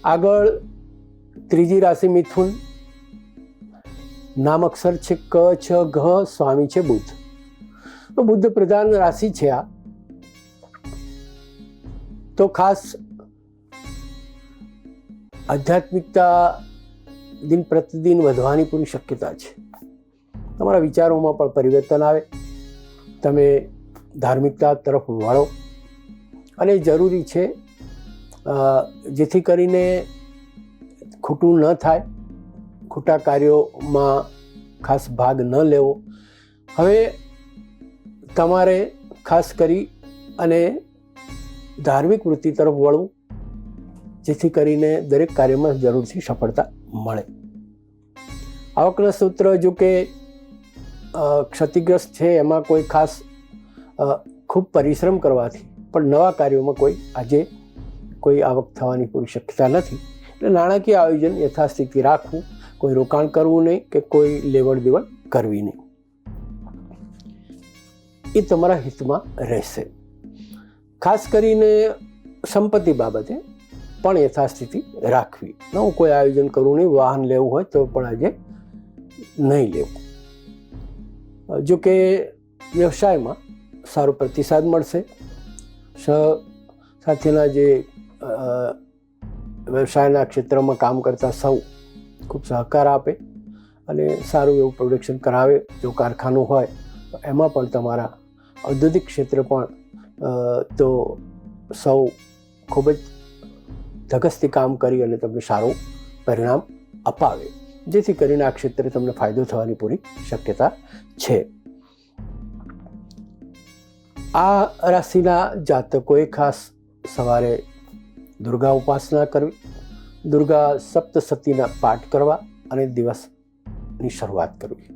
આગળ ત્રીજી રાશિ મિથુન. નામ અક્ષર છે ક, છ, ઘ. સ્વામી છે બુધ. તો બુદ્ધ પ્રધાન રાશિ છે આ. તો ખાસ આધ્યાત્મિકતા દિન પ્રતિદિન વધવાની પૂરી શક્યતા છે. તમારા વિચારોમાં પણ પરિવર્તન આવે, તમે ધાર્મિકતા તરફ વળો, અને જરૂરી છે જેથી કરીને ખોટું ન થાય, ખોટા કાર્યોમાં ખાસ ભાગ ન લેવો. હવે તમારે ખાસ કરી અને ધાર્મિક વૃત્તિ તરફ વળવું, જેથી કરીને દરેક કાર્યમાં જરૂરથી સફળતા મળે. આવકના સૂત્ર જો કે ક્ષતિગ્રસ્ત છે, એમાં કોઈ ખાસ ખૂબ પરિશ્રમ કરવાથી પણ નવા કાર્યોમાં આજે કોઈ આવક થવાની પૂરી શક્યતા નથી. એટલે નાણાકીય આયોજન યથાસ્થિતિ રાખવું, કોઈ રોકાણ કરવું નહીં કે કોઈ લેવડ દેવડ કરવી નહીં, એ તમારા હિતમાં રહેશે. ખાસ કરીને સંપત્તિ બાબતે પણ યથાસ્થિતિ રાખવી. નવું કોઈ આયોજન કરવું નહીં. વાહન લેવું હોય તો પણ આજે નહીં લેવું. જો કે વ્યવસાયમાં સારો પ્રતિસાદ મળશે. સાથેના જે વ્યવસાયના ક્ષેત્રમાં કામ કરતા સૌ ખૂબ સહકાર આપે અને સારું એવું પ્રોડક્શન કરાવે. જો કારખાનું હોય તો એમાં પણ તમારા ઔદ્યોગિક ક્ષેત્ર પણ તો સૌ ખૂબ જ ધગસથી કામ કરી અને તમને સારું પરિણામ અપાવે, જેથી કરીને આ ક્ષેત્રે તમને ફાયદો થવાની પૂરી શક્યતા છે. આ રાશિના જાતકોએ ખાસ સવારે દુર્ગા ઉપાસના કરવી, દુર્ગા સપ્તસતીના પાઠ કરવા અને દિવસની શરૂઆત કરવી.